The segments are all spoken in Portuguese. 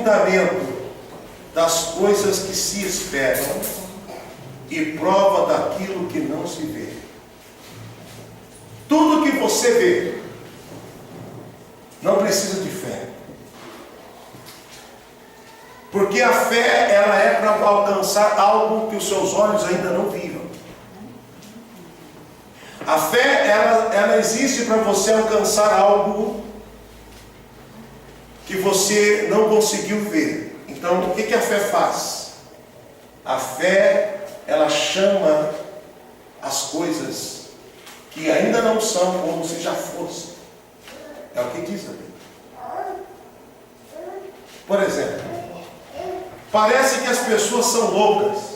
fundamento das coisas que se esperam e prova daquilo que não se vê. Tudo que você vê não precisa de fé. Porque a fé, ela é para alcançar algo que os seus olhos ainda não viram. A fé, ela existe para você alcançar algo que você não conseguiu ver. Então, o que a fé faz? A fé, ela chama as coisas que ainda não são como se já fossem. É o que diz a Bíblia. Por exemplo, parece que as pessoas são loucas.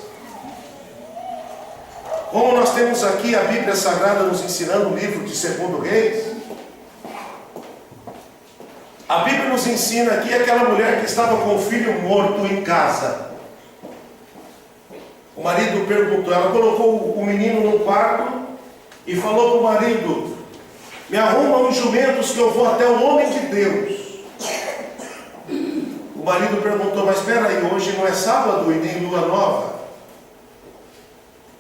Como nós temos aqui a Bíblia Sagrada nos ensinando o livro de 2 Reis, a Bíblia nos ensina aqui aquela mulher que estava com o filho morto em casa. O marido perguntou, ela colocou o menino no quarto e falou para o marido: me arruma uns jumentos que eu vou até o homem de Deus. O marido perguntou, mas espera aí, hoje não é sábado e nem lua nova?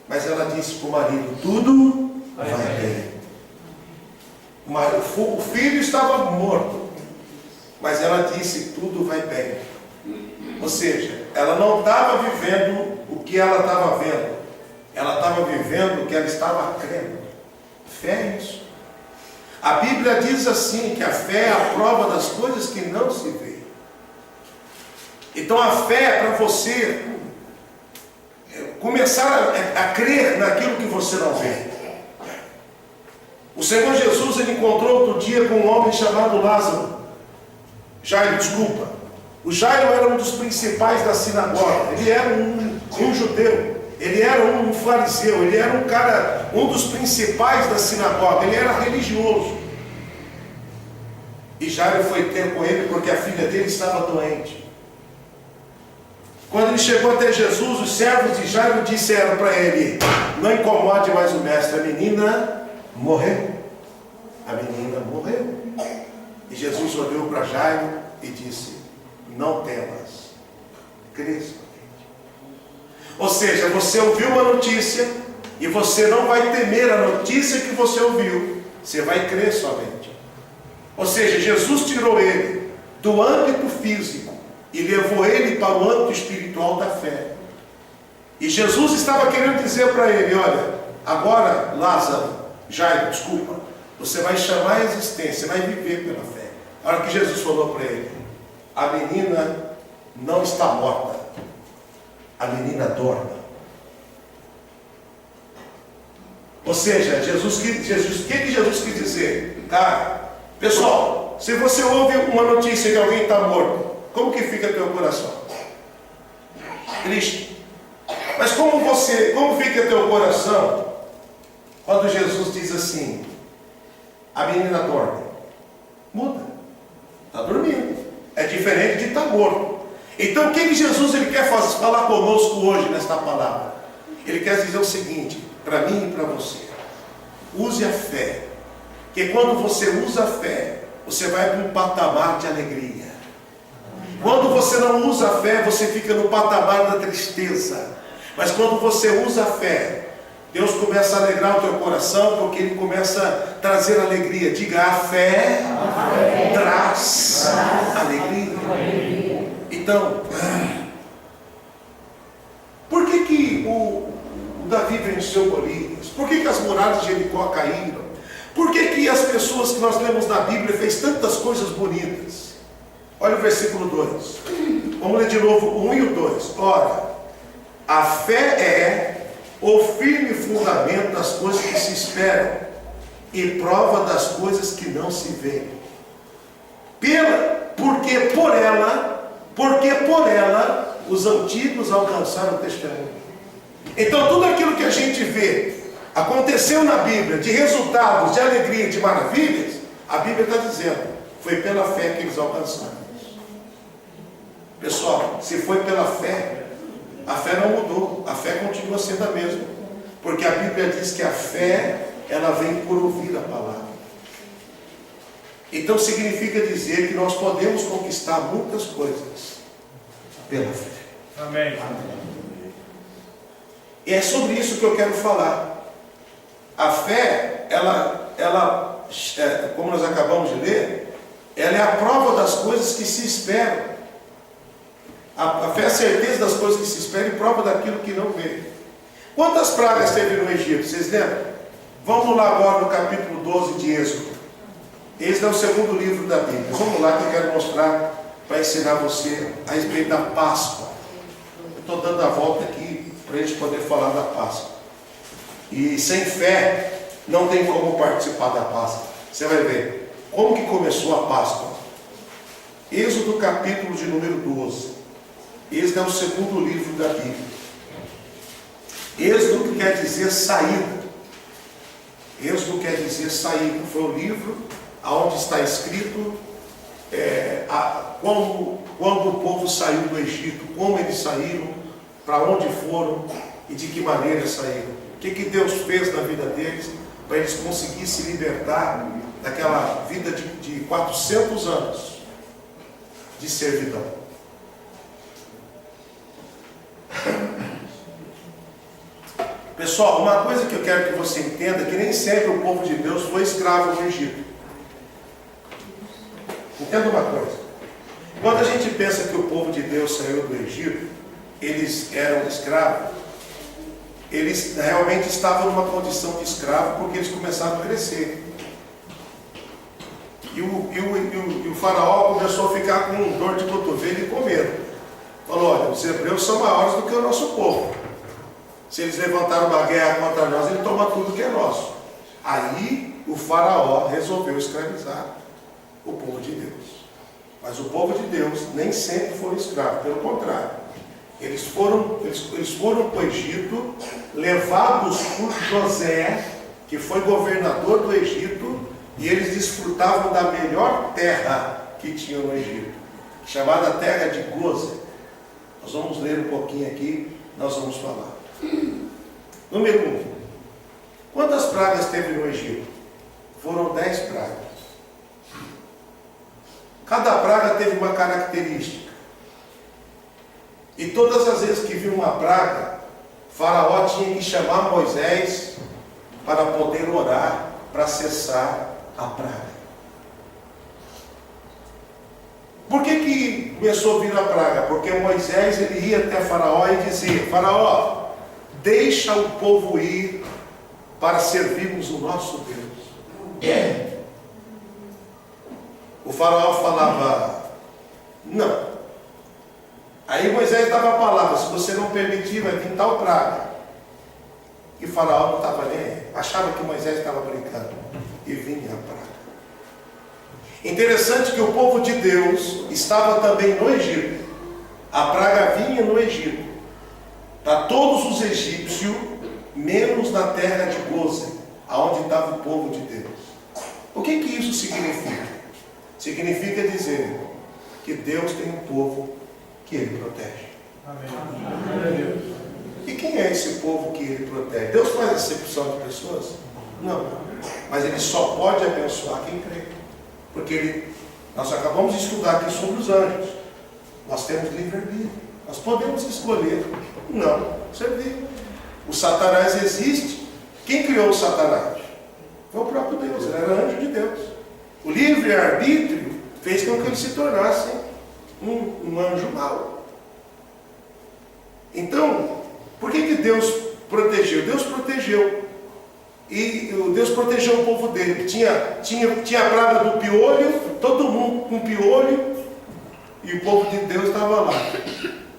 Mas ela disse para o marido, tudo vai bem. O filho estava morto, mas ela disse, tudo vai bem. Ou seja, ela não estava vivendo o que ela estava vendo. Ela estava vivendo o que ela estava crendo. Fé é isso. A Bíblia diz assim, que a fé é a prova das coisas que não se vê. Então a fé é para você começar a crer naquilo que você não vê. O Senhor Jesus, ele encontrou outro dia com um homem chamado Lázaro. Jairo, desculpa. O Jairo era um dos principais da sinagoga. Ele era um judeu. Ele era um fariseu. Ele era um dos principais da sinagoga. Ele era religioso. E Jairo foi ter com ele porque a filha dele estava doente. Quando ele chegou até Jesus, os servos de Jairo disseram para ele, não incomode mais o mestre, a menina morreu. A menina morreu. E Jesus olhou para Jairo e disse, não temas, crê somente. Ou seja, você ouviu uma notícia e você não vai temer a notícia que você ouviu, você vai crer somente. Ou seja, Jesus tirou ele do âmbito físico e levou ele para o âmbito espiritual da fé. E Jesus estava querendo dizer para ele, olha, agora Lázaro, Jairo, desculpa, você vai chamar a existência, vai viver pela fé. A hora que Jesus falou para ele, a menina não está morta, a menina dorme. Ou seja, o que Jesus quis dizer? Cara, pessoal, se você ouve uma notícia que alguém está morto, como que fica teu coração? Triste. Mas como fica teu coração quando Jesus diz assim, a menina dorme? Muda. Está dormindo. É diferente de estar morto. Então o que Jesus ele quer falar conosco hoje nesta palavra? Ele quer dizer o seguinte, para mim e para você. Use a fé. Porque quando você usa a fé, você vai para um patamar de alegria. Quando você não usa a fé, você fica no patamar da tristeza. Mas quando você usa a fé, Deus começa a alegrar o teu coração, porque Ele começa a trazer alegria. Diga, a fé traz alegria. Então, por que o Davi venceu Golias? Por que as muralhas de Jericó caíram? Por que as pessoas que nós lemos na Bíblia fez tantas coisas bonitas? Olha o versículo 2. Vamos ler de novo o 1 e o 2. Ora, a fé é o firme fundamento das coisas que se esperam e prova das coisas que não se veem. Porque por ela os antigos alcançaram o testemunho. Então tudo aquilo que a gente vê aconteceu na Bíblia, de resultados, de alegria, de maravilhas, a Bíblia está dizendo, foi pela fé que eles alcançaram. Pessoal, se foi pela fé, a fé não mudou, a fé continua sendo a mesma, porque a Bíblia diz que a fé, ela vem por ouvir a palavra. Então significa dizer que nós podemos conquistar muitas coisas, pela fé. Amém. E é sobre isso que eu quero falar. A fé, como nós acabamos de ler, ela é a prova das coisas que se esperam. A fé é a certeza das coisas que se esperam e prova daquilo que não vê. Quantas pragas teve no Egito? Vocês lembram? Vamos lá agora no capítulo 12 de Êxodo. Esse é o segundo livro da Bíblia. Vamos lá que eu quero mostrar para ensinar você a respeito da Páscoa. Eu estou dando a volta aqui para a gente poder falar da Páscoa. E sem fé não tem como participar da Páscoa. Você vai ver como que começou a Páscoa. Êxodo capítulo de número 12. Esse é o segundo livro da Bíblia. Êxodo quer dizer saída. Êxodo quer dizer saída. Foi o livro onde está escrito quando o povo saiu do Egito, como eles saíram, para onde foram e de que maneira saíram. O que Deus fez na vida deles para eles conseguirem se libertar daquela vida de 400 anos de servidão. Pessoal, uma coisa que eu quero que você entenda é que nem sempre o povo de Deus foi escravo no Egito. Entenda uma coisa. Quando a gente pensa que o povo de Deus saiu do Egito, eles eram escravos, eles realmente estavam numa condição de escravo porque eles começaram a crescer. E o faraó começou a ficar com dor de cotovelo e com medo. Falou: olha, os hebreus são maiores do que o nosso povo. Se eles levantaram uma guerra contra nós, ele toma tudo que é nosso. Aí o faraó resolveu escravizar o povo de Deus. Mas o povo de Deus nem sempre foram escravos, pelo contrário. Eles foram para o Egito, levados por José, que foi governador do Egito, e eles desfrutavam da melhor terra que tinha no Egito, chamada terra de Gósen. Nós vamos ler um pouquinho aqui, nós vamos falar. Número 1. Quantas pragas teve no Egito? Foram 10 pragas. Cada praga teve uma característica. E todas as vezes que viu uma praga, Faraó tinha que chamar Moisés para poder orar, para cessar a praga. Por que começou a vir a praga? Porque Moisés ele ia até Faraó e dizia: Faraó, deixa o povo ir para servirmos o nosso Deus. O faraó falava: não. Aí Moisés dava a palavra: se você não permitir, vai vir tal praga. E o faraó não estava nem aí. Achava que Moisés estava brincando. E vinha a praga. Interessante que o povo de Deus estava também no Egito. A praga vinha no Egito para todos os egípcios, menos na terra de Gósen, aonde estava o povo de Deus. O que isso significa? Significa dizer que Deus tem um povo que Ele protege. Amém. E quem é esse povo que Ele protege? Deus faz acepção de pessoas? Não. Mas Ele só pode abençoar quem crê. Porque nós acabamos de estudar aqui sobre os anjos. Nós temos livre-arbítrio. Nós podemos escolher não servir. O Satanás existe. Quem criou o Satanás? Foi o próprio Deus. Ele era anjo de Deus. O livre-arbítrio fez com que ele se tornasse um anjo mau. Então, por que Deus protegeu? Deus protegeu. E Deus protegeu o povo dele. Tinha a praga do piolho, todo mundo com piolho, e o povo de Deus estava lá.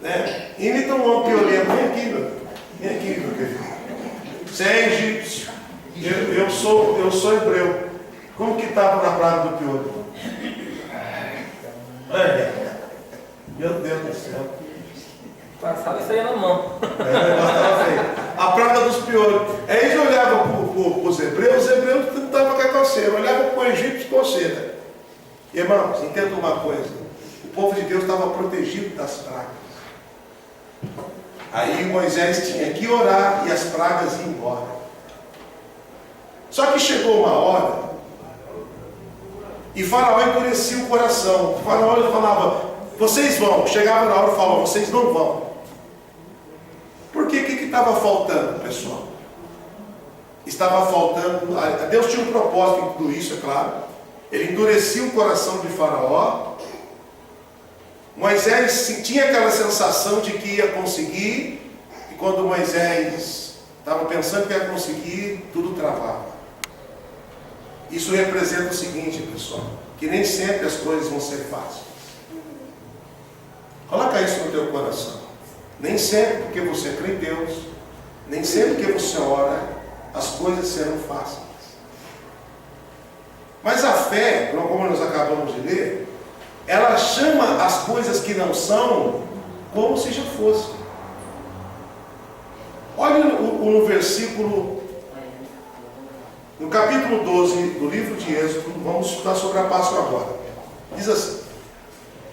Né? E então um pioleiro, vem aqui, meu querido. Você é egípcio, eu sou hebreu. Como que estava na praga do piolho? Meu Deus do céu. Passava isso aí na mão. A praga dos piolhos. Aí eles olhavam para os hebreus não estavam com a coceira, olhavam para o egípcio coceira. Irmãos, entenda uma coisa: o povo de Deus estava protegido das pragas. Aí Moisés tinha que orar e as pragas iam embora. Só que chegou uma hora e Faraó endurecia o coração. O Faraó falava: vocês vão. Chegava na hora e falava, vocês não vão. Por quê? O que estava faltando, pessoal? Estava faltando, Deus tinha um propósito em tudo isso, é claro. Ele endurecia o coração de Faraó. Moisés tinha aquela sensação de que ia conseguir, e quando Moisés estava pensando que ia conseguir, tudo travava. Isso representa o seguinte, pessoal, que nem sempre as coisas vão ser fáceis. Coloca isso no teu coração. Nem sempre porque você crê em Deus, nem sempre porque você ora, as coisas serão fáceis. Mas a fé, como nós acabamos de ler, ela chama as coisas que não são como se já fossem. Olha no versículo, no capítulo 12 do livro de Êxodo, vamos estudar sobre a Páscoa agora. Diz assim: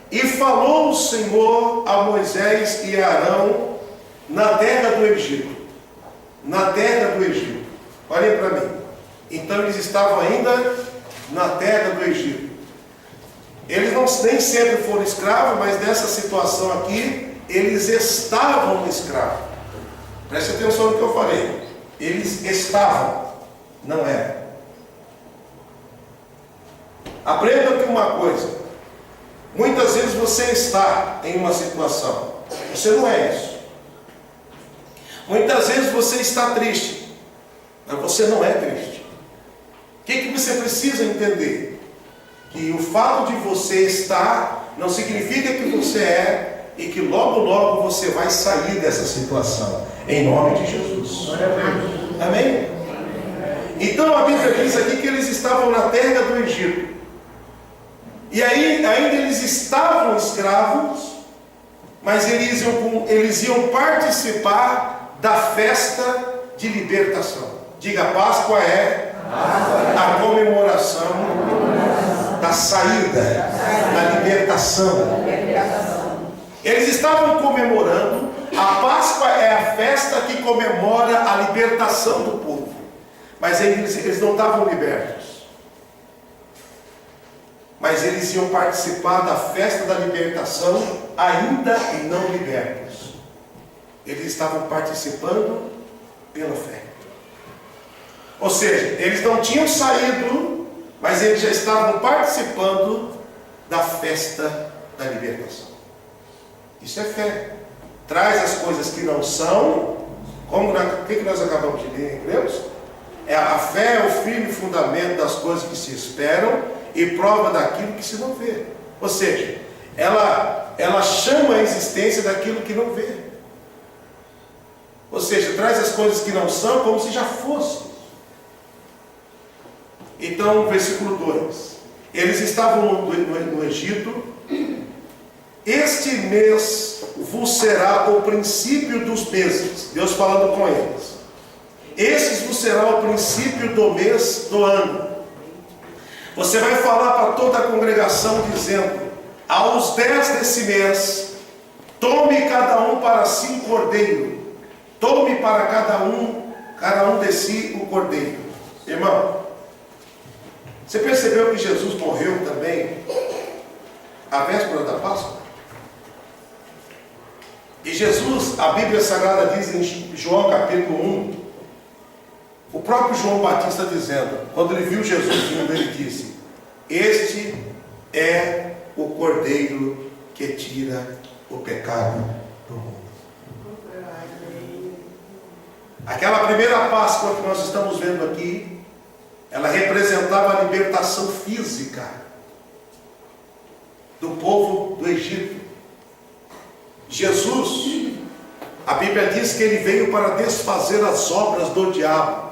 e falou o Senhor a Moisés e a Arão na terra do Egito. Na terra do Egito. Olhem para mim. Então eles estavam ainda na terra do Egito. Eles nem sempre foram escravos, mas nessa situação aqui, eles estavam escravos. Preste atenção no que eu falei. Eles estavam, não eram. Aprenda aqui uma coisa. Muitas vezes você está em uma situação, você não é isso. Muitas vezes você está triste, mas você não é triste. O que você precisa entender? Que o fato de você estar não significa que você é, e que logo logo você vai sair dessa situação, em nome de Jesus. Amém? Então a Bíblia diz aqui que eles estavam na terra do Egito. E aí ainda eles estavam escravos, mas eles iam participar da festa de libertação. Diga, Páscoa é a comemoração da saída, da libertação. Eles estavam comemorando, a Páscoa é a festa que comemora a libertação do povo. Mas eles não estavam libertos. Mas eles iam participar da festa da libertação, ainda não libertos. Eles estavam participando pela fé. Ou seja, eles não tinham saído, mas eles já estavam participando da festa da libertação. Isso é fé. Traz as coisas que não são, como o que nós acabamos de ler em Hebreus? A fé é o firme fundamento das coisas que se esperam e prova daquilo que se não vê. Ou seja, ela chama a existência daquilo que não vê. Ou seja, traz as coisas que não são como se já fossem. Então, versículo 2. Eles estavam no Egito. Este mês vos será o princípio dos meses. Deus falando com eles. Este vos será o princípio do mês do ano. Você vai falar para toda a congregação dizendo: aos 10 desse mês, tome cada um para si um cordeiro. Tome para cada um de si um cordeiro. Irmão, você percebeu que Jesus morreu também à véspera da Páscoa? E Jesus, a Bíblia Sagrada diz em João capítulo 1, o próprio João Batista dizendo, quando ele viu Jesus vindo, ele disse: este é o Cordeiro que tira o pecado do mundo. Aquela primeira Páscoa que nós estamos vendo aqui, ela representava a libertação física do povo do Egito. Jesus, a Bíblia diz que ele veio para desfazer as obras do diabo.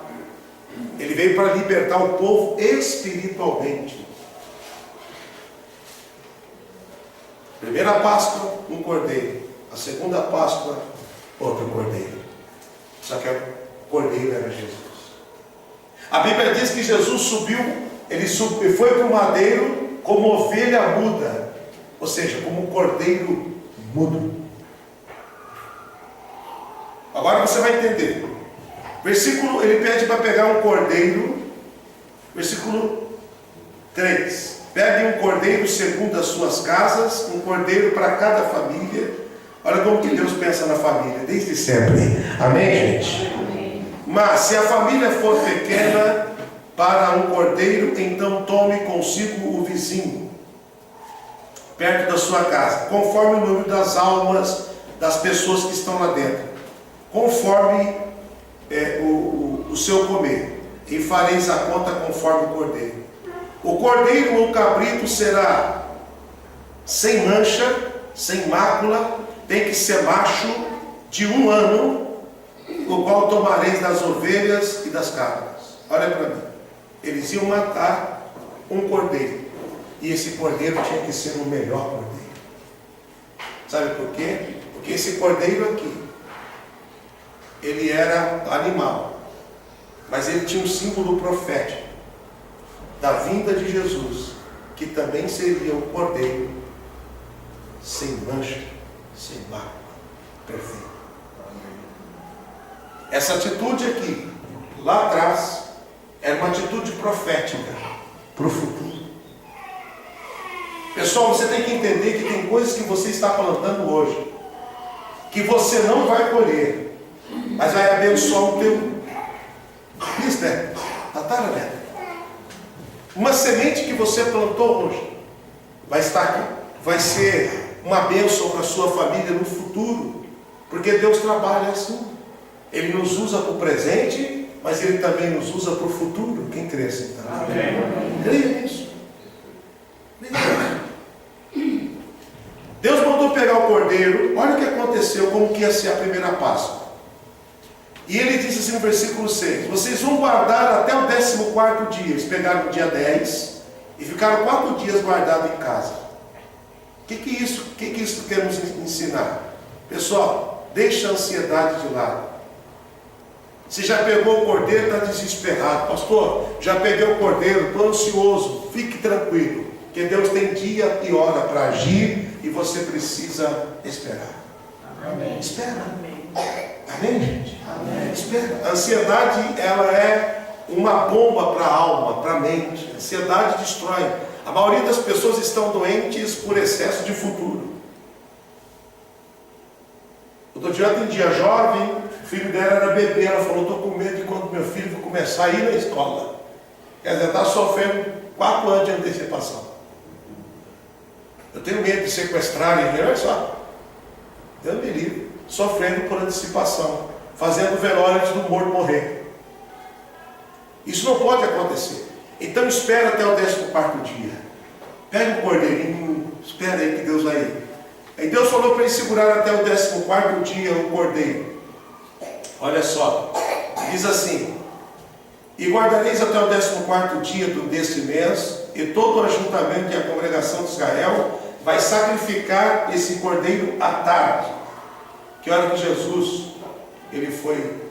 Ele veio para libertar o povo espiritualmente. Primeira Páscoa, um cordeiro. A segunda Páscoa, outro cordeiro. Só que o cordeiro era Jesus. A Bíblia diz que Jesus subiu, ele foi para o madeiro como ovelha muda, ou seja, como um cordeiro mudo. Agora você vai entender. Ele pede para pegar um cordeiro, versículo 3. Peguem um cordeiro segundo as suas casas, um cordeiro para cada família. Olha como que Deus pensa na família, desde sempre. Amém, gente? Mas se a família for pequena para um cordeiro, então tome consigo o vizinho, perto da sua casa, conforme o número das almas das pessoas que estão lá dentro, conforme o seu comer, e fareis a conta conforme o cordeiro. O cordeiro ou cabrito será sem mancha, sem mácula, tem que ser macho, de 1 ano, o qual tomareis das ovelhas e das cabras. Olha para mim, eles iam matar um cordeiro, e esse cordeiro tinha que ser o melhor cordeiro. Sabe por quê? Porque esse cordeiro aqui, ele era animal, mas ele tinha um símbolo profético da vinda de Jesus, que também seria o cordeiro sem mancha, sem mácula, perfeito. Essa atitude aqui, lá atrás, era uma atitude profética para o futuro. Pessoal, você tem que entender que tem coisas que você está plantando hoje, que você não vai colher, mas vai abençoar o teu bisneto, tataraneto. Uma semente que você plantou hoje vai ser uma bênção para a sua família no futuro, porque Deus trabalha assim. Ele nos usa para o presente, mas Ele também nos usa para o futuro. Quem crê assim? Amém. Creia nisso. Deus mandou pegar o cordeiro. Olha o que aconteceu, como que ia ser a primeira Páscoa. E Ele disse assim no versículo 6: vocês vão guardar até o 14º dia. Eles pegaram o dia 10 e ficaram 4 dias guardados em casa. O que isso quer nos ensinar? Pessoal, deixa a ansiedade de lado. Você já pegou o cordeiro, está desesperado. Pastor, já peguei o cordeiro, estou ansioso. Fique tranquilo, que Deus tem dia e hora para agir, e você precisa esperar. Amém. Espera. Amém. Amém, gente? Amém. Espera. A ansiedade, ela é uma bomba para a alma, para a mente. A ansiedade destrói. A maioria das pessoas estão doentes por excesso de futuro. Outro dia eu atendi a jovem, o filho dela era bebê, ela falou: estou com medo de quando meu filho for começar a ir na escola. Quer dizer, está sofrendo 4 anos de antecipação. Eu tenho medo de sequestrarem ele, olha só. Deus me livre, sofrendo por antecipação, fazendo velório antes do morto morrer. Isso não pode acontecer. Então espera até o 14º dia. Pega um cordeirinho, espera aí que Deus vai ir. Aí Deus falou para ele segurar até o 14º dia o cordeiro. Olha só, diz assim: e guardareis até o 14º dia deste mês, e todo o ajuntamento e a congregação de Israel vai sacrificar esse cordeiro à tarde. Que hora que Jesus ele foi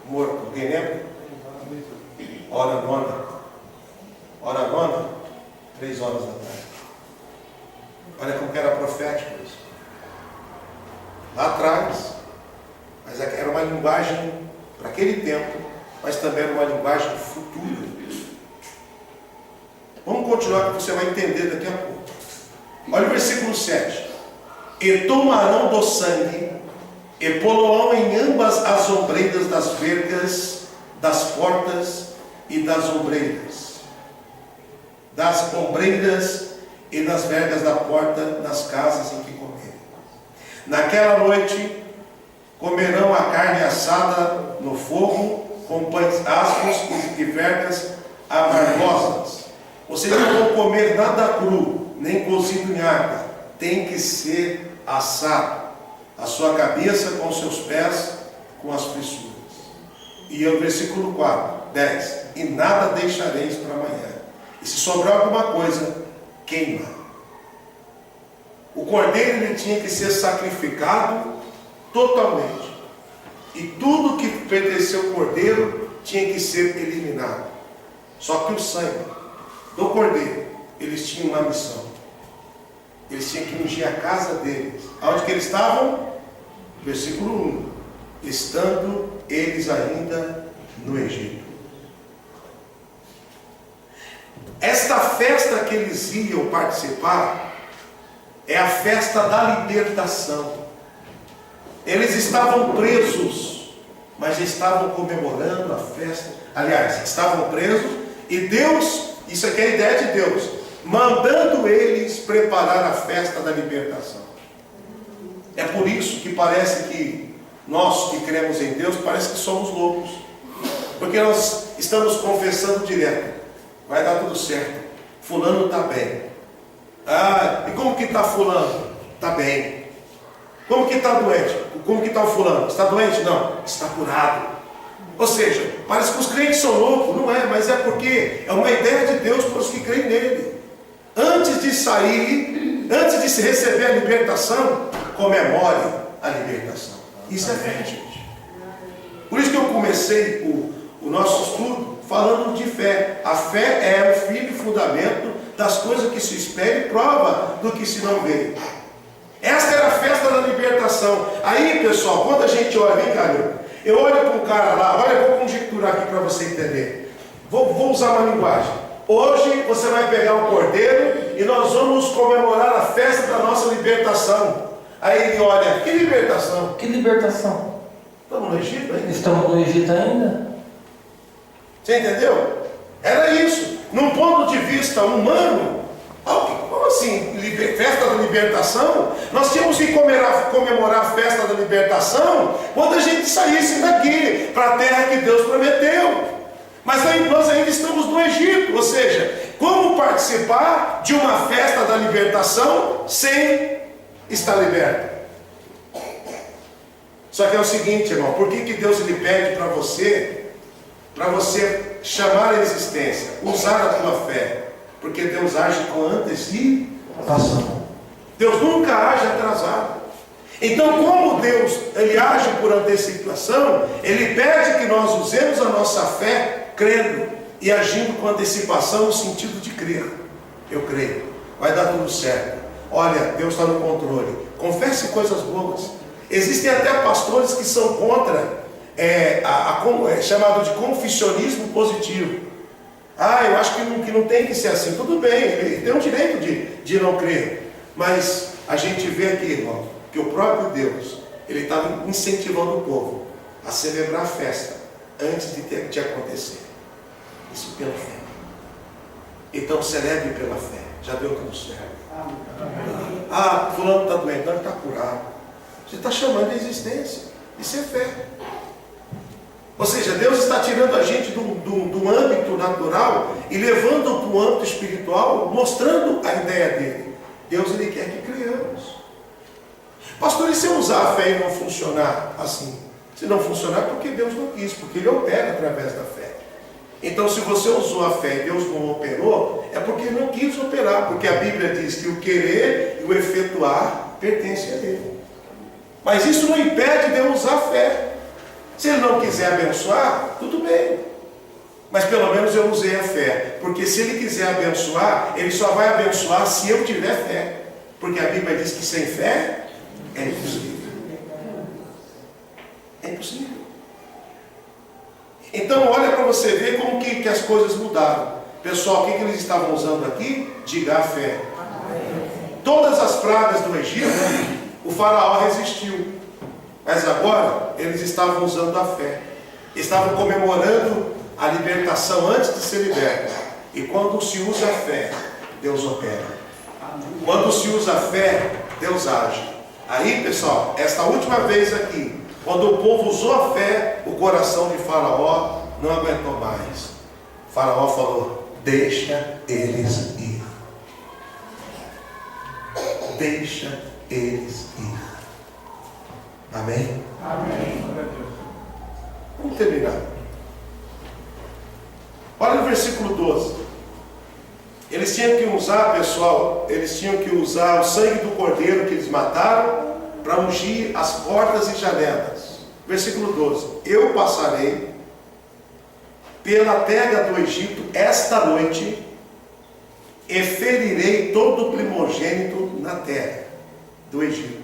morto? Alguém lembra? Hora nona, 3 horas da tarde. Olha como que era profético isso. Lá atrás, mas era uma linguagem para aquele tempo, mas também era uma linguagem futura. Vamos continuar que você vai entender daqui a pouco. Olha o versículo 7. E tomarão do sangue, e poloão em ambas as ombreiras das vergas, das portas e das ombreiras. Das ombreiras e nas vergas da porta, nas casas em que comerem. Naquela noite comerão a carne assada no fogo, com pães asmos e vergas amargosas. Vocês não vão comer nada cru, nem cozido em água. Tem que ser assado. A sua cabeça com os seus pés, com as fissuras. E o versículo 10. E nada deixareis para amanhã. E se sobrar alguma coisa, queima. O cordeiro ele tinha que ser sacrificado totalmente. E tudo que pertenceu ao cordeiro tinha que ser eliminado. Só que o sangue do cordeiro, eles tinham uma missão. Eles tinham que ungir a casa deles. Aonde que eles estavam? Versículo 1. Estando eles ainda no Egito. Esta festa que eles iam participar é a festa da libertação. Eles estavam presos, mas estavam comemorando a festa. Aliás, estavam presos e Deus, isso aqui é a ideia de Deus, mandando eles preparar a festa da libertação. É por isso que parece que nós que cremos em Deus, parece que somos loucos. Porque nós estamos confessando direto. Vai dar tudo certo. Fulano está bem. Ah, e como que está fulano? Está bem. Como que está doente? Como que está o fulano? Está doente? Não. Está curado. Ou seja, parece que os crentes são loucos. Não é, mas é porque é uma ideia de Deus para os que creem nele. Antes de sair, antes de se receber a libertação, comemore a libertação. Isso é fé, gente. Por isso que eu comecei o nosso estudo falando de fé. A fé é o firme fundamento das coisas que se espera e prova do que se não vê. Esta era a festa da libertação. Aí, pessoal, quando a gente olha, vem cá, eu olho para um cara lá, olha, eu vou conjecturar aqui para você entender. Vou usar uma linguagem. Hoje você vai pegar o cordeiro e nós vamos comemorar a festa da nossa libertação. Aí ele olha, que libertação? Que libertação? Estamos no Egito ainda? Estamos no Egito ainda? Você entendeu? Era isso. Num ponto de vista humano, como assim? Festa da libertação? Nós tínhamos que comemorar a festa da libertação quando a gente saísse daqui para a terra que Deus prometeu. Mas nós ainda estamos no Egito, ou seja, como participar de uma festa da libertação sem estar liberto? Só que é o seguinte, irmão, por que Deus lhe pede para você chamar a existência, usar a tua fé? Porque Deus age com antecipação. Deus nunca age atrasado. Então, como Deus ele age por antecipação, Ele pede que nós usemos a nossa fé crendo e agindo com antecipação no sentido de crer. Eu creio, vai dar tudo certo. Olha, Deus está no controle. Confesse coisas boas. Existem até pastores que são contra chamado de confessionismo positivo. Ah, eu acho que não tem que ser assim. Tudo bem, ele tem o direito de não crer. Mas a gente vê aqui, irmão, que o próprio Deus, ele estava incentivando o povo a celebrar a festa antes de acontecer. Isso pela fé. Então celebre pela fé. Já deu tudo certo. Ah, fulano está doente, não, ele está curado. Você está chamando a existência. Isso é fé. Ou seja, Deus está tirando a gente do âmbito natural e levando para o âmbito espiritual, mostrando a ideia dele. Deus ele quer que criamos. Pastor, e se eu usar a fé e não funcionar assim? Se não funcionar, é porque Deus não quis, porque Ele opera através da fé. Então, se você usou a fé e Deus não operou, é porque Ele não quis operar, porque a Bíblia diz que o querer e o efetuar pertence a Ele. Mas isso não impede de eu usar a fé. Se Ele não quiser abençoar, tudo bem. Mas pelo menos eu usei a fé. Porque se Ele quiser abençoar, Ele só vai abençoar se eu tiver fé. Porque a Bíblia diz que sem fé é impossível. É impossível. Então olha para você ver como que as coisas mudaram. Pessoal, o que eles estavam usando aqui? Diga a fé. Todas as pragas do Egito, o faraó resistiu. Mas agora eles estavam usando a fé. Estavam comemorando a libertação antes de ser liberto. E quando se usa a fé, Deus opera. Quando se usa a fé, Deus age. Aí, pessoal, esta última vez aqui, quando o povo usou a fé, o coração de Faraó não aguentou mais. Faraó falou: deixa eles ir. Deixa eles ir. Amém? Amém. Vamos terminar. Olha no versículo 12. Eles tinham que usar, pessoal, eles tinham que usar o sangue do cordeiro que eles mataram para ungir as portas e janelas. Versículo 12. Eu passarei pela terra do Egito esta noite e ferirei todo o primogênito na terra do Egito,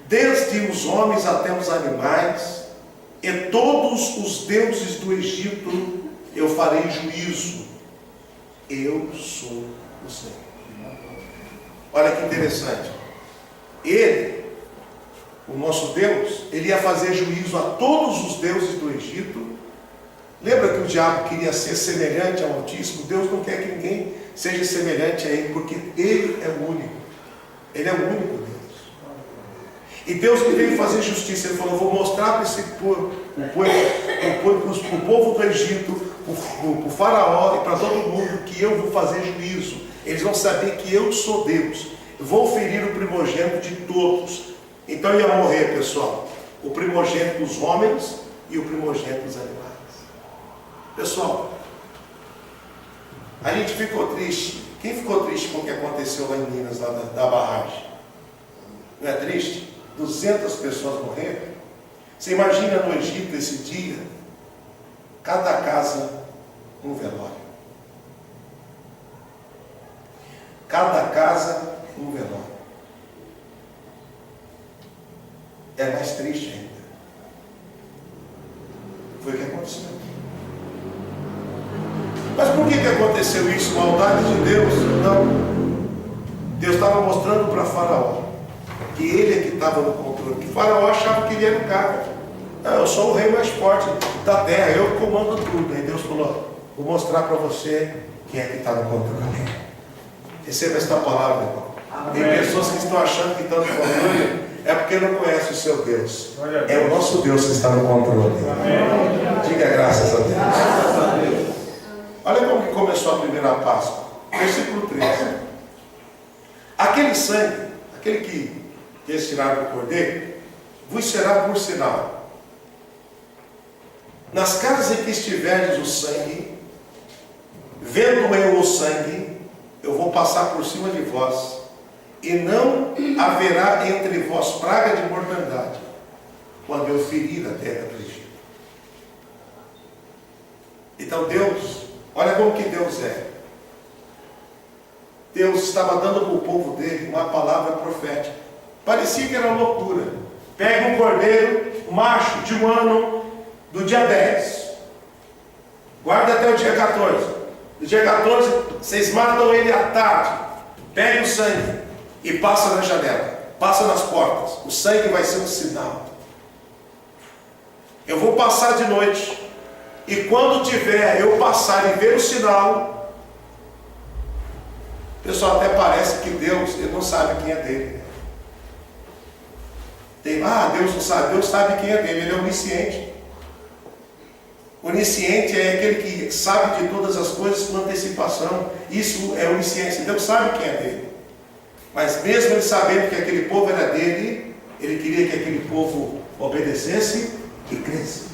desde os homens até os animais, e todos os deuses do Egito eu farei juízo. eu sou o Senhor. Olha que interessante. Ele, o nosso Deus, ele ia fazer juízo a todos os deuses do Egito. Lembra que o diabo queria ser semelhante ao Altíssimo? Deus não quer que ninguém seja semelhante a ele, porque ele é o único. Ele é o único Deus. E Deus que veio fazer justiça, ele falou: vou mostrar para esse povo, o povo do Egito, o faraó e para todo mundo, que eu vou fazer juízo. Eles vão saber que eu sou Deus. Eu vou ferir o primogênito de todos. Então ia morrer, pessoal, o primogênito dos homens e o primogênito dos animais. Pessoal, a gente ficou triste. Quem ficou triste com o que aconteceu lá em Minas, lá da barragem? Não é triste? 200 pessoas morreram. Você imagina no Egito esse dia, cada casa um velório. Cada casa um velório. É mais triste ainda. Foi o que aconteceu. Mas por que aconteceu isso? Maldade de Deus? Não. Deus estava mostrando para Faraó que ele é que estava no controle. Que Faraó achava que ele era o cara. Não, eu sou o rei mais forte da terra, eu comando tudo. Aí Deus falou: vou mostrar para você quem é que está no controle. Receba esta palavra, irmão. Tem pessoas que estão achando que estão no controle, é porque não conhecem o seu Deus. É o nosso Deus que está no controle. Diga graças a Deus. Graças a Deus. Olha como que começou a primeira Páscoa. Versículo 13. Aquele sangue, aquele que eles tiraram do cordeiro, vos será por sinal. Nas casas em que estiverdes o sangue, vendo eu o sangue, eu vou passar por cima de vós, e não haverá entre vós praga de mortandade, quando eu ferir a terra do Egito. Então Deus, olha como que Deus é. Deus estava dando para o povo dele uma palavra profética. Parecia que era loucura. Pega um cordeiro, macho de um ano, do dia 10. Guarda até o dia 14. No dia 14, vocês matam ele à tarde. Pega o sangue e passa na janela. Passa nas portas. O sangue vai ser um sinal. Eu vou passar de noite. E quando tiver eu passar e ver o sinal, o pessoal até parece que Deus, ele não sabe quem é dele. Deus não sabe, Deus sabe quem é dele, ele é onisciente. Onisciente é aquele que sabe de todas as coisas com antecipação. Isso é onisciência, Deus sabe quem é dele. Mas mesmo ele sabendo que aquele povo era dele, ele queria que aquele povo obedecesse e cresce.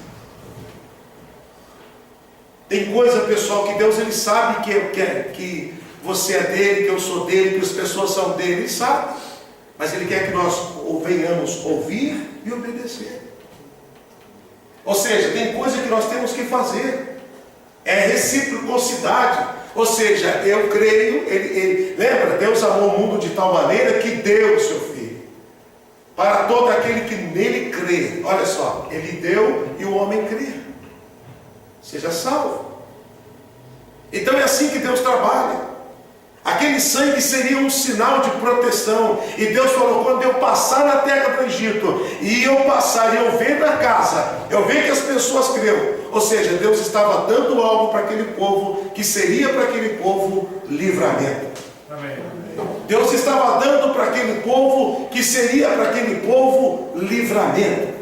Tem coisa, pessoal, que Deus ele sabe que você é dele, que eu sou dele, que as pessoas são dele, ele sabe. Mas ele quer que nós venhamos ouvir e obedecer. Ou seja, tem coisa que nós temos que fazer. É reciprocidade. Ou seja, eu creio, lembra, Deus amou o mundo de tal maneira que deu o seu Filho. Para todo aquele que nele crê. Olha só, ele deu e o homem crê. Seja salvo. Então é assim que Deus trabalha. Aquele sangue seria um sinal de proteção. E Deus falou: quando eu passar na terra do Egito, e eu passar e eu ver na casa, eu ver que as pessoas creu. Ou seja, Deus estava dando algo para aquele povo, que seria para aquele povo livramento. Amém. Deus estava dando para aquele povo, que seria para aquele povo livramento.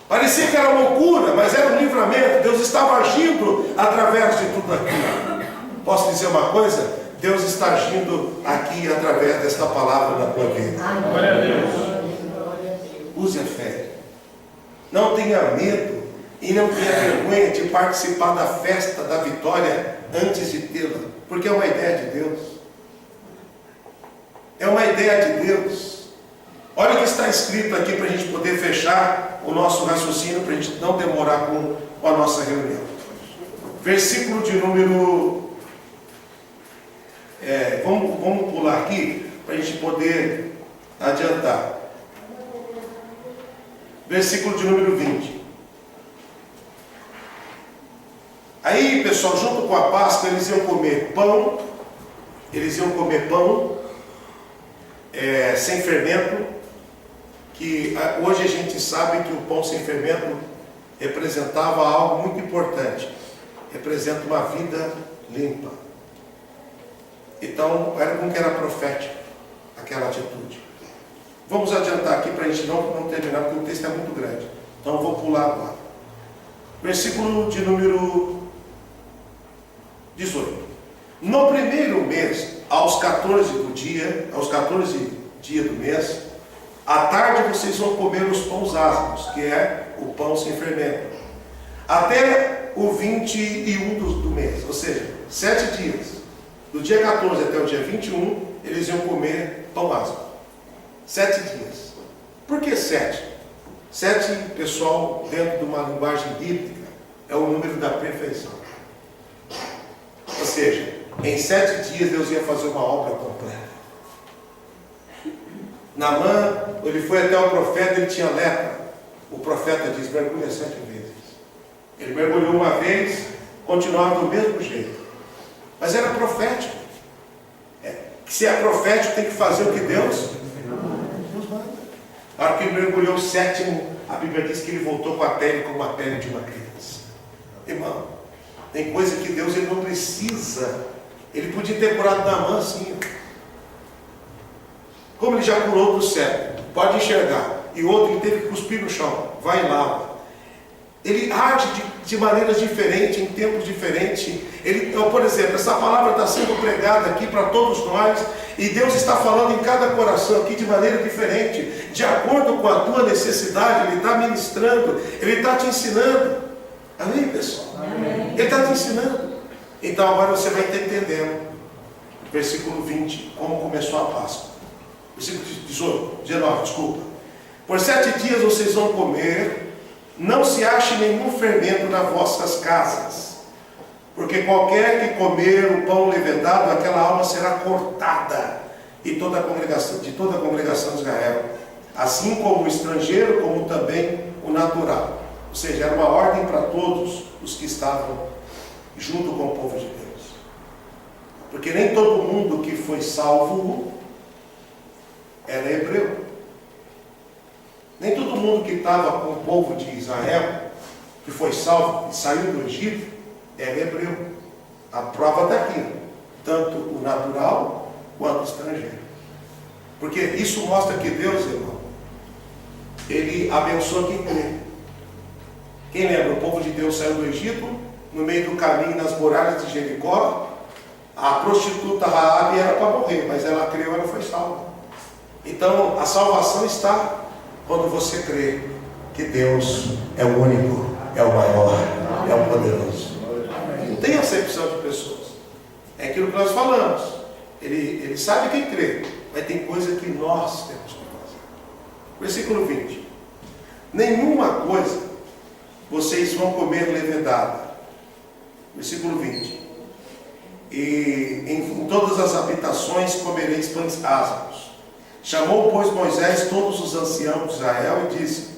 Parecia que era loucura, mas era um livramento. Deus estava agindo através de tudo aquilo. Posso dizer uma coisa? Deus está agindo aqui através desta palavra na tua vida. Glória a Deus. Use a fé. Não tenha medo e não tenha vergonha de participar da festa da vitória antes de tê-la, porque é uma ideia de Deus. É uma ideia de Deus. Olha o que está escrito aqui para a gente poder fechar o nosso raciocínio, para a gente não demorar com a nossa reunião. Versículo de número... vamos pular aqui para a gente poder adiantar. Versículo de número 20. A Aí, pessoal, junto com a Páscoa, eles iam comer pão, sem fermento, que hoje a gente sabe que o pão sem fermento representava algo muito importante, representa uma vida limpa. Então, era como que era profético aquela atitude. Vamos adiantar aqui para a gente não terminar, porque o texto é muito grande. Então eu vou pular agora. Versículo de número 18. No primeiro mês, aos 14 dias do mês, à tarde vocês vão comer os pães ázimos, que é o pão sem fermento, até o 21 do mês, ou seja, 7 dias. Do dia 14 até o dia 21, eles iam comer pão ázimo. 7 dias. Por que 7? 7, pessoal, dentro de uma linguagem bíblica, é o número da perfeição. Ou seja, em 7 dias Deus ia fazer uma obra completa. Naamã, ele foi até o profeta, ele tinha lepra. O profeta diz: mergulha 7 vezes. Ele mergulhou uma vez, continuava do mesmo jeito. Mas era profético. Se é profético, tem que fazer o que Deus manda. Na hora que ele mergulhou o 7º, a Bíblia diz que ele voltou com a pele como a pele de uma criança. Irmão, tem coisa que Deus ele não precisa. Ele podia ter curado Naamã assim. Como ele já curou do cego, pode enxergar. E outro ele teve que cuspir no chão, vai e lava. Ele age de maneiras diferentes, em tempos diferentes. Por exemplo, essa palavra está sendo pregada aqui para todos nós, e Deus está falando em cada coração aqui de maneira diferente, de acordo com a tua necessidade. Ele está ministrando, Ele está te ensinando. Amém, pessoal? Amém. Ele está te ensinando. Então agora você vai estar entendendo. Versículo 20, como começou a Páscoa. Versículo 19, desculpa. Por 7 dias vocês vão comer, não se ache nenhum fermento nas vossas casas, porque qualquer que comer o pão levedado, aquela alma será cortada de toda a congregação de Israel, assim como o estrangeiro, como também o natural. Ou seja, era uma ordem para todos os que estavam junto com o povo de Deus, porque nem todo mundo que foi salvo era hebreu. Nem todo mundo que estava com o povo de Israel, que foi salvo e saiu do Egito, era hebreu. A prova está aqui, tanto o natural quanto o estrangeiro. Porque isso mostra que Deus, irmão, Ele abençoa quem crê. Quem lembra? O povo de Deus saiu do Egito, no meio do caminho, nas muralhas de Jericó, a prostituta Raabe era para morrer, mas ela creu, ela foi salva. Então, a salvação está quando você crê que Deus é o único, é o maior, é o poderoso. Não tem acepção de pessoas. É aquilo que nós falamos. Ele sabe quem crê, mas tem coisa que nós temos que fazer. Versículo 20. Nenhuma coisa vocês vão comer levedada. Versículo 20. E em todas as habitações comereis pães ázimos. Chamou, pois, Moisés todos os anciãos de Israel e disse: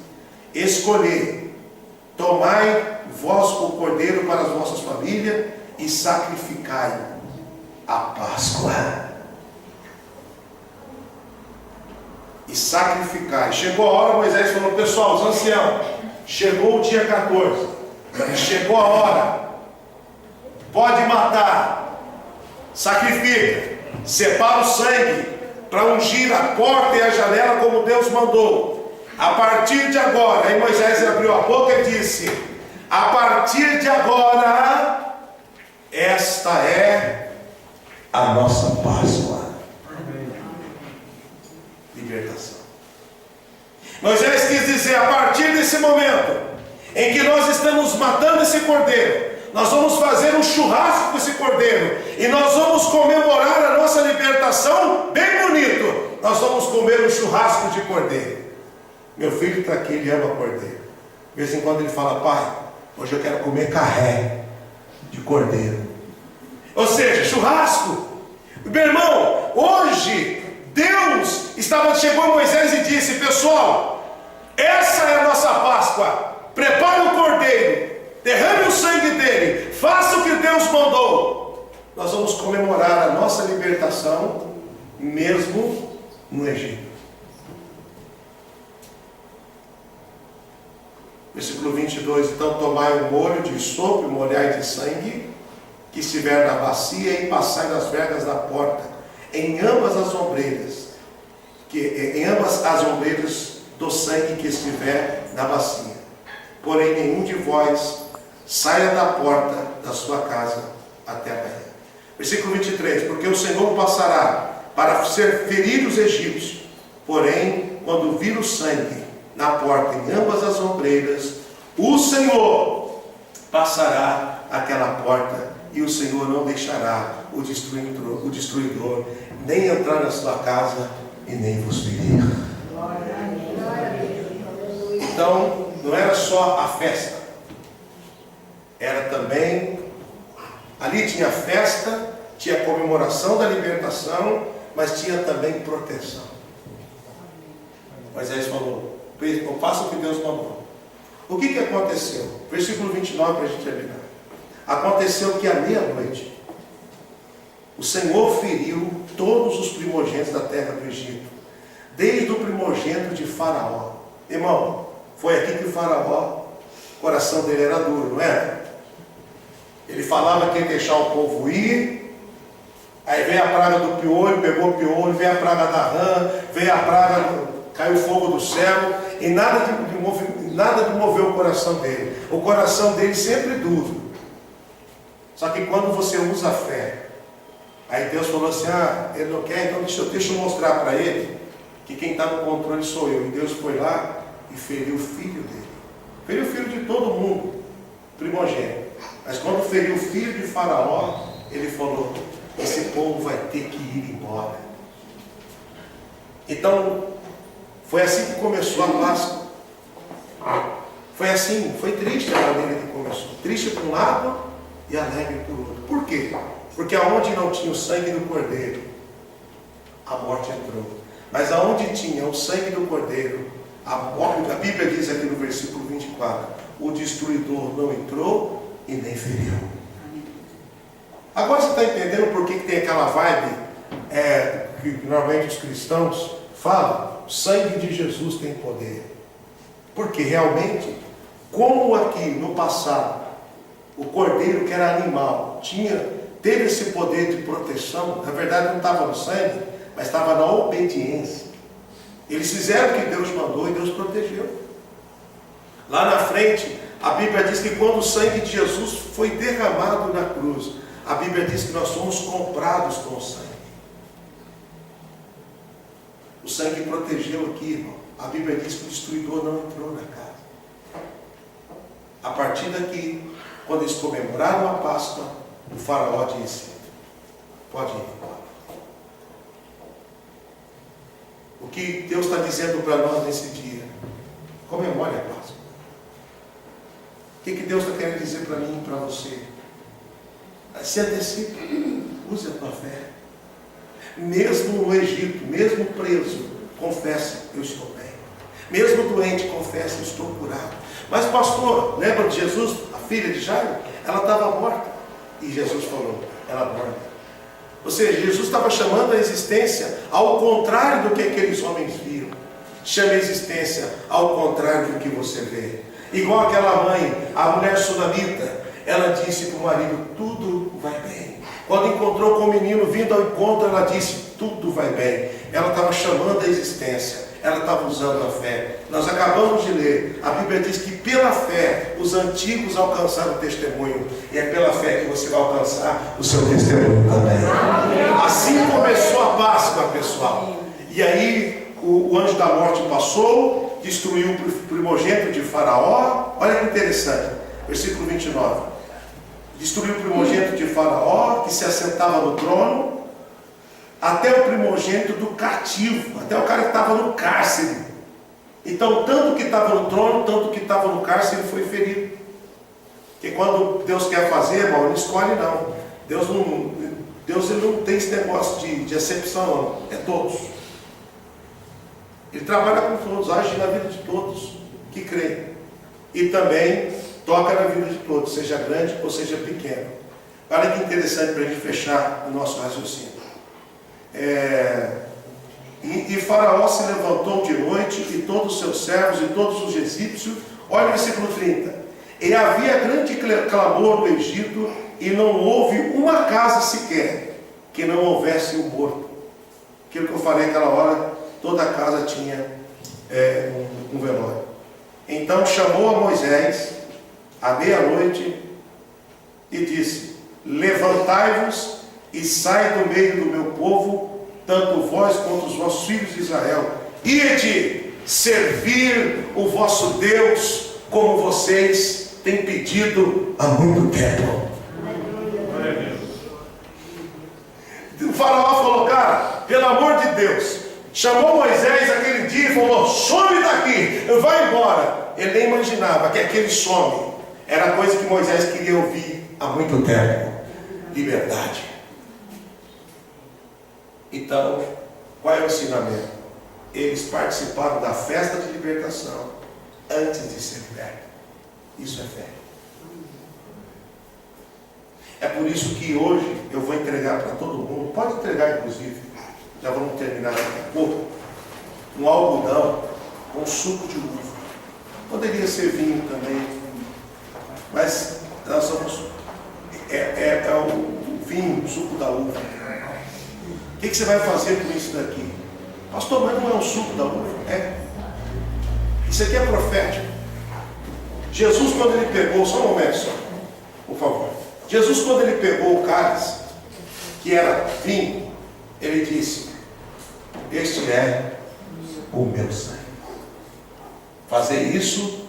escolhei, tomai vós o cordeiro para as vossas famílias e sacrificai a Páscoa. E sacrificai. Chegou a hora, Moisés falou: pessoal, os anciãos, chegou o dia 14, chegou a hora, pode matar, sacrifica, separa o sangue, para ungir a porta e a janela como Deus mandou. A partir de agora, aí Moisés abriu a boca e disse: a partir de agora, esta é a nossa Páscoa. Libertação. Moisés quis dizer: a partir desse momento em que nós estamos matando esse cordeiro, nós vamos fazer um churrasco com esse cordeiro, e nós vamos comemorar a nossa libertação bem bonito. Nós vamos comer um churrasco de cordeiro. Meu filho está aqui, ele ama cordeiro. De vez em quando ele fala: pai, hoje eu quero comer carré de cordeiro. Ou seja, churrasco. Meu irmão, hoje Deus chegou a Moisés e disse: pessoal, essa é a nossa Páscoa. Prepare o cordeiro. derrame o sangue dele, faça o que Deus mandou. Nós vamos comemorar a nossa libertação, mesmo no Egito. Versículo 22, então tomai um molho de sopo e molhai de sangue, que estiver na bacia, e passai nas vergas da porta, em ambas as ombreiras, do sangue que estiver na bacia. Porém nenhum de vós saia da porta da sua casa até amanhã. Versículo 23, porque o Senhor passará para ferir os egípcios, porém, quando vir o sangue na porta em ambas as ombreiras, o Senhor passará aquela porta, e o Senhor não deixará o destruidor nem entrar na sua casa e nem vos ferir. Então, não era só a festa, era também, ali tinha festa, tinha comemoração da libertação, mas tinha também proteção. Moisés falou, faça o que Deus mandou. O que aconteceu? Versículo 29 para a gente terminar. Aconteceu que à meia-noite o Senhor feriu todos os primogênitos da terra do Egito, desde o primogênito de Faraó. Irmão, foi aqui que o Faraó, o coração dele era duro, não era? Ele falava que ia deixar o povo ir, aí veio a praga do piolho, pegou o piolho, veio a praga da rã, veio a praga, caiu fogo do céu, e nada de mover o coração dele. O coração dele sempre duro. Só que quando você usa a fé, aí Deus falou assim, ele não quer, então deixa eu mostrar para ele que quem está no controle sou eu. E Deus foi lá e feriu o filho dele. Feriu o filho de todo mundo, primogênito. Mas quando feriu o filho de Faraó, ele falou, esse povo vai ter que ir embora. Então, foi assim que começou a Páscoa. Foi assim, foi triste a maneira que começou. Triste por um lado e alegre por outro. Por quê? Porque aonde não tinha o sangue do cordeiro, a morte entrou. Mas aonde tinha o sangue do cordeiro, a Bíblia diz aqui no versículo 24, o destruidor não entrou e nem feriu. Agora você está entendendo por que tem aquela vibe que normalmente os cristãos falam? O sangue de Jesus tem poder. Porque realmente, como aqui no passado, o cordeiro que era animal teve esse poder de proteção, na verdade não estava no sangue, mas estava na obediência. Eles fizeram o que Deus mandou e Deus protegeu. Lá na frente, a Bíblia diz que quando o sangue de Jesus foi derramado na cruz, a Bíblia diz que nós somos comprados com o sangue. O sangue protegeu aqui, irmão. A Bíblia diz que o destruidor não entrou na casa. A partir daqui, quando eles comemoraram a Páscoa, o Faraó disse, pode ir embora. O que Deus está dizendo para nós nesse dia? Comemore a Páscoa. O que Deus está querendo dizer para mim e para você? Se antecipe, use a tua fé. Mesmo no Egito, mesmo preso, confesse, eu estou bem. Mesmo doente, confesse, eu estou curado. Mas pastor, lembra de Jesus, a filha de Jairo? Ela estava morta. E Jesus falou, ela morta. Ou seja, Jesus estava chamando a existência ao contrário do que aqueles homens viram. Chama a existência ao contrário do que você vê. Igual aquela mãe, a mulher sunamita, ela disse para o marido, tudo vai bem. Quando encontrou com o menino vindo ao encontro, ela disse, tudo vai bem. Ela estava chamando a existência, ela estava usando a fé. Nós acabamos de ler, a Bíblia diz que pela fé os antigos alcançaram o testemunho, e é pela fé que você vai alcançar o seu testemunho também. Assim começou a Páscoa, pessoal. E aí o anjo da morte passou, destruiu o primogênito de Faraó. Olha que interessante, versículo 29. Destruiu o primogênito de Faraó, que se assentava no trono, até o primogênito do cativo, até o cara que estava no cárcere. Então, tanto que estava no trono, tanto que estava no cárcere, foi ferido. Porque quando Deus quer fazer, irmão, ele escolhe não. Deus ele não tem esse negócio de acepção, não. É todos. Ele trabalha com todos, age na vida de todos que creem. E também toca na vida de todos, seja grande ou seja pequeno. Olha que interessante para a gente fechar o nosso raciocínio. E Faraó se levantou de noite, e todos os seus servos e todos os egípcios, olha o versículo 30, e havia grande clamor no Egito, e não houve uma casa sequer que não houvesse um morto. Aquilo que eu falei naquela hora, toda a casa tinha um velório. Então chamou a Moisés à meia-noite e disse: levantai-vos e sai do meio do meu povo, tanto vós quanto os vossos filhos de Israel, ide servir o vosso Deus, como vocês têm pedido há muito tempo. O faraó falou: cara, pelo amor de Deus, chamou Moisés aquele dia e falou: some daqui, vai embora. Ele nem imaginava que aquele some era a coisa que Moisés queria ouvir há muito tempo: liberdade. Então, qual é o ensinamento? Eles participaram da festa de libertação antes de ser libertos. Isso é fé. É por isso que hoje eu vou entregar para todo mundo, pode entregar inclusive, já vamos terminar daqui a pouco, um algodão com suco de uva. Poderia ser vinho também, mas nós somos, o vinho, o suco da uva. O que você vai fazer com isso daqui? Pastor, mas não é o suco da uva? Isso aqui é profético. Jesus, quando ele pegou, só um momento só, por favor. Jesus, quando ele pegou o cálice, que era vinho, ele disse: este é o meu sangue. Fazer isso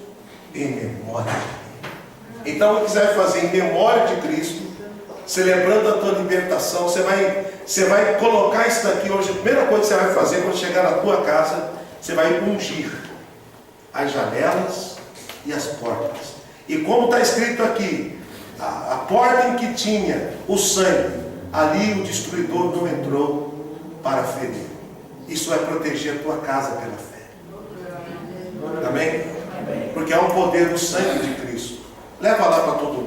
em memória de mim. Então, o que você vai fazer em memória de Cristo, celebrando a tua libertação, você vai colocar isso daqui hoje. A primeira coisa que você vai fazer quando chegar na tua casa, você vai ungir as janelas e as portas. E como está escrito aqui, a porta em que tinha o sangue, ali o destruidor não entrou para ferir. Isso vai proteger a tua casa pela fé. Amém? Porque há um poder do sangue de Cristo. Leva lá para todo